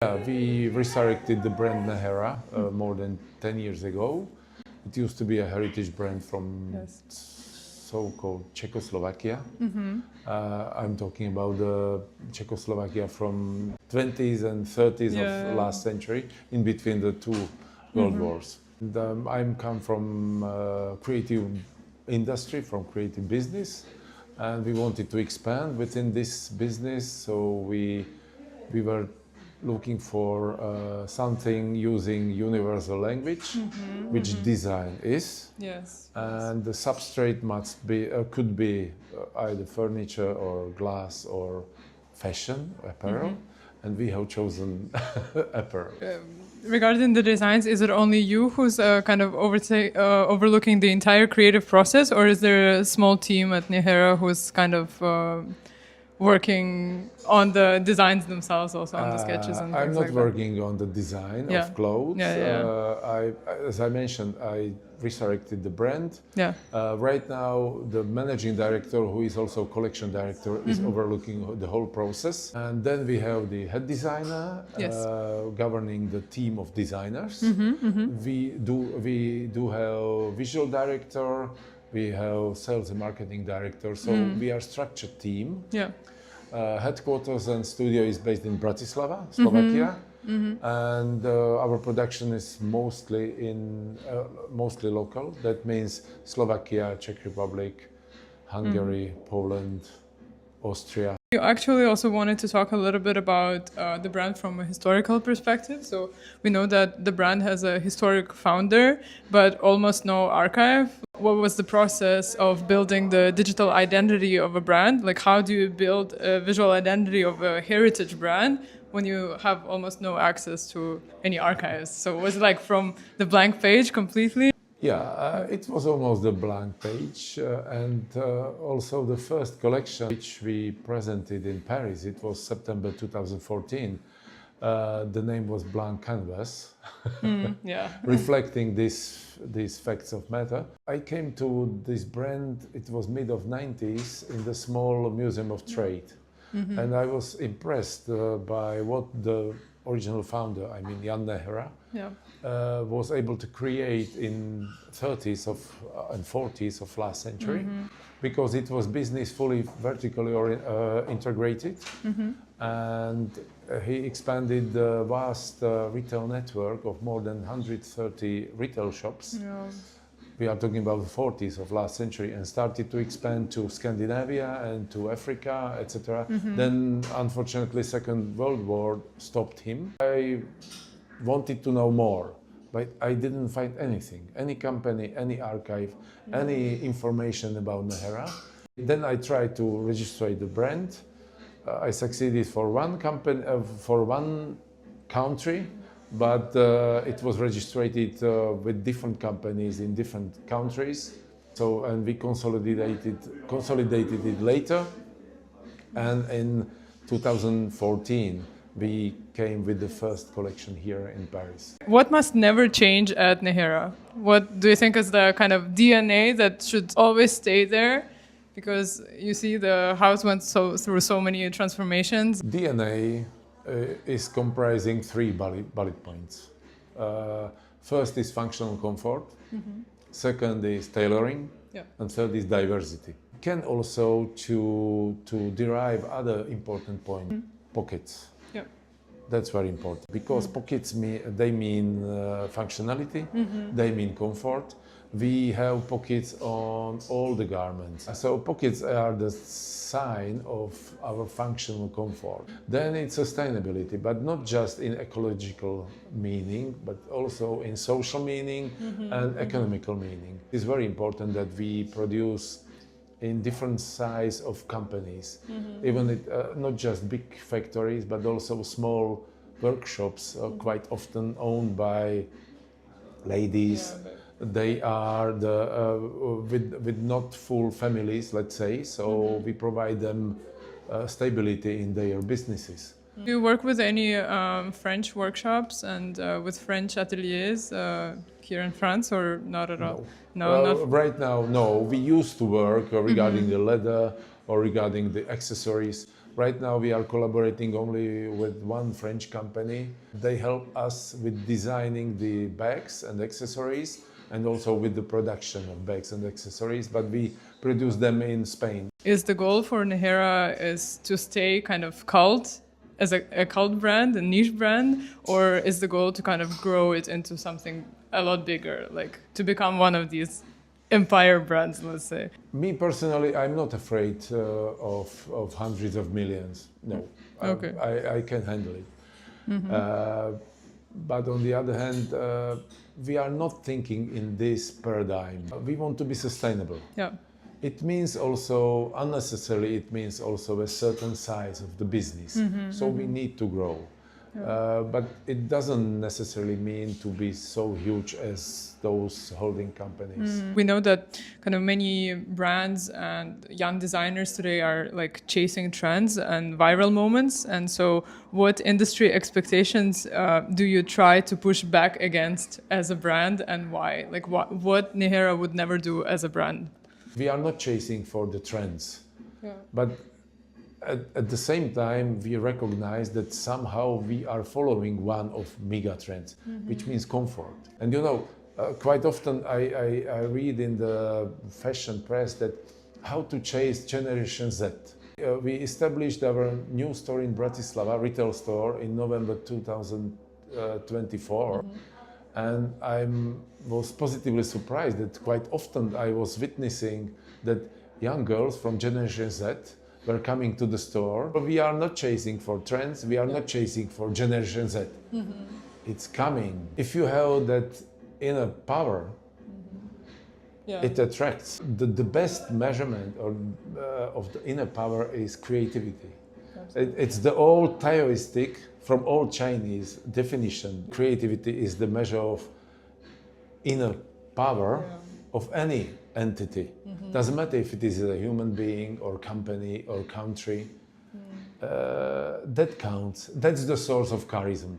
Yeah, we resurrected the brand Nehera more than 10 years ago. It used to be a heritage brand from so-called Czechoslovakia. I'm talking about the Czechoslovakia from 20s and 30s of last century, in between the two world wars. And, I'm come from creative industry, from creative business, and we wanted to expand within this business, so we were looking for something using universal language, which design is. Yes. And the substrate must be could be either furniture or glass or fashion apparel, and we have chosen apparel. Regarding the designs, is it only you who's kind of overlooking the entire creative process, or is there a small team at Nehera who's kind of working on the designs themselves, also on the sketches and I'm things not like working on the design of clothes. As I mentioned, I resurrected the brand. Yeah. Right now, the managing director, who is also collection director, is overlooking the whole process. And then we have the head designer governing the team of designers. We do have visual director. We have sales and marketing director. So we are a structured team. Yeah. Headquarters and studio is based in Bratislava, Slovakia, and our production is mostly local. That means Slovakia, Czech Republic, Hungary, Poland, Austria. You actually also wanted to talk a little bit about the brand from a historical perspective. So we know that the brand has a historic founder, but almost no archive. What was the process of building the digital identity of a brand? Like, how do you build a visual identity of a heritage brand when you have almost no access to any archives? So was it like from the blank page completely? Yeah, it was almost a blank page, and also the first collection which we presented in Paris, it was September 2014. The name was Blank Canvas, reflecting these facts of matter. I came to this brand, it was mid of 90s, in the small museum of trade. And I was impressed by what the original founder, I mean Jan Nehera, was able to create in 30s and 40s of last century, because it was business fully vertically integrated, and he expanded the vast retail network of more than 130 retail shops. We are talking about the 40s of last century, and started to expand to Scandinavia and to Africa, etc. Then, unfortunately, Second World War stopped him. I wanted to know more, but I didn't find anything, any company, any archive, any information about Nehera. Then I tried to register the brand. I succeeded for one company, for one country, but it was registered with different companies in different countries. So, and we consolidated it later, and in 2014 we came with the first collection here in Paris. What must never change at Nehera? What do you think is the kind of DNA that should always stay there? Because you see the house went through so many transformations. DNA is comprising three bullet points. First is functional comfort, second is tailoring, and third is diversity. Can also to derive other important points, pockets. That's very important, because pockets mean functionality, they mean comfort. We have pockets on all the garments. So pockets are the sign of our functional comfort. Then it's sustainability, but not just in ecological meaning, but also in social meaning and economical meaning. It's very important that we produce in different size of companies, even not just big factories, but also small workshops, quite often owned by ladies. They are with not full families, let's say, so we provide them stability in their businesses. Do you work with any French workshops and with French ateliers here in France, or not at all? No, right now, no. We used to work regarding the leather or regarding the accessories. Right now we are collaborating only with one French company. They help us with designing the bags and accessories and also with the production of bags and accessories, but we produce them in Spain. Is the goal for Nehera is to stay kind of cult as a cult brand, a niche brand, or is the goal to kind of grow it into something a lot bigger, like to become one of these empire brands, let's say? Me personally, I'm not afraid of hundreds of millions. No, Okay. I can handle it. But on the other hand, we are not thinking in this paradigm. We want to be sustainable. Yeah. It means also, unnecessarily, it means also a certain size of the business. So we need to grow. But it doesn't necessarily mean to be so huge as those holding companies. We know that kind of many brands and young designers today are like chasing trends and viral moments. And so what industry expectations do you try to push back against as a brand, and why? Like what Nehera would never do as a brand? We are not chasing for the trends, but at the same time, we recognize that somehow we are following one of mega trends, which means comfort. And you know, quite often I read in the fashion press that how to chase Generation Z. We established our new store in Bratislava, retail store, in November 2024. And I was positively surprised that quite often I was witnessing that young girls from Generation Z were coming to the store. But we are not chasing for trends, we are not chasing for Generation Z. It's coming. If you have that inner power, it attracts. The best measurement of the inner power is creativity. It's the old Taoistic, from old Chinese definition. Creativity is the measure of inner power of any entity. Doesn't matter if it is a human being or company or country. That counts. That's the source of charisma.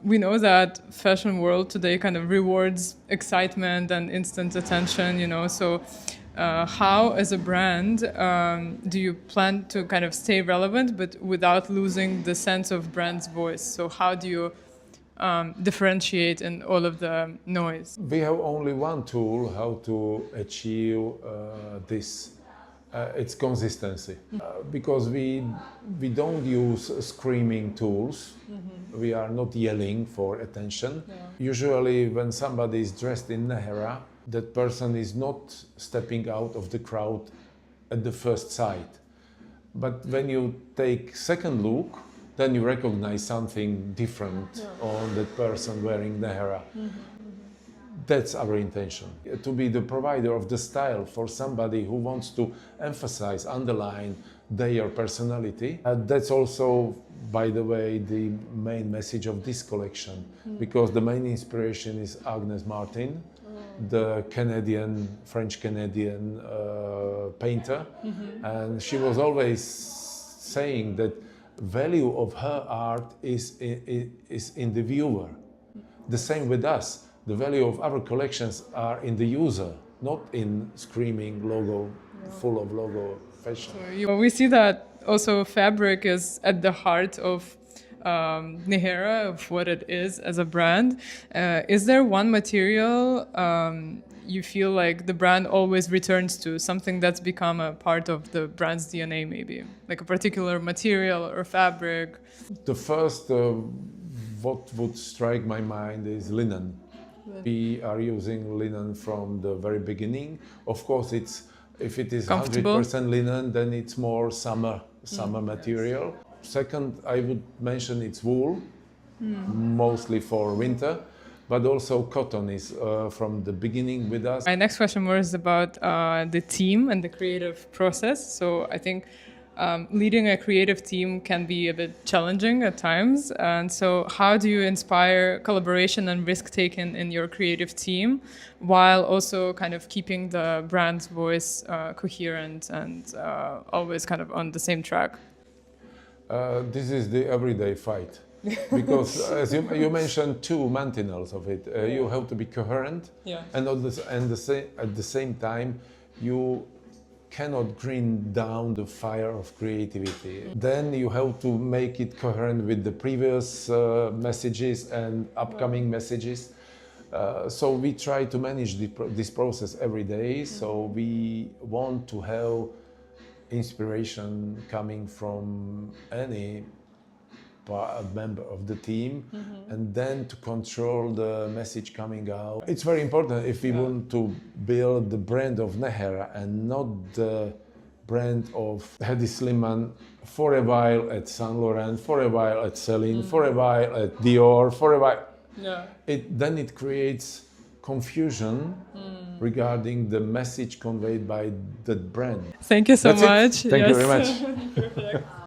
We know that fashion world today kind of rewards excitement and instant attention, you know, so how as a brand do you plan to kind of stay relevant but without losing the sense of brand's voice? So how do you differentiate in all of the noise? We have only one tool how to achieve this. It's consistency. Because we don't use screaming tools. We are not yelling for attention. Usually when somebody is dressed in Nehera, that person is not stepping out of the crowd at the first sight. But when you take second look, then you recognize something different on that person wearing Nehera. That's our intention, to be the provider of the style for somebody who wants to emphasize, underline their personality. That's also, by the way, the main message of this collection, because the main inspiration is Agnes Martin, the French-Canadian painter. And she was always saying that value of her art is in the viewer. The same with us. The value of our collections are in the user, not in screaming logo, full of logo fashion. So we see that also fabric is at the heart of Nehera, of what it is as a brand. Is there one material you feel like the brand always returns to, something that's become a part of the brand's DNA maybe? Like a particular material or fabric? The first, what would strike my mind is linen. We are using linen from the very beginning. Of course, if it is 100% linen, then it's more summer material. Second, I would mention it's wool, mostly for winter, but also cotton is from the beginning with us. My next question was about the team and the creative process. So I think leading a creative team can be a bit challenging at times. And so how do you inspire collaboration and risk-taking in your creative team while also kind of keeping the brand's voice coherent and always kind of on the same track? This is the everyday fight. Because as you mentioned two maintenance of it, you have to be coherent, and at the same time you cannot green down the fire of creativity. Then you have to make it coherent with the previous messages and upcoming messages. So we try to manage this process every day. So we want to have inspiration coming from any member of the team, and then to control the message coming out. It's very important if we want to build the brand of Nehera and not the brand of Hedi Slimane for a while at Saint Laurent, for a while at Celine, for a while at Dior, for a while. Then it creates confusion regarding the message conveyed by that brand. Thank you so That's it. much. Thank you very much. Perfect.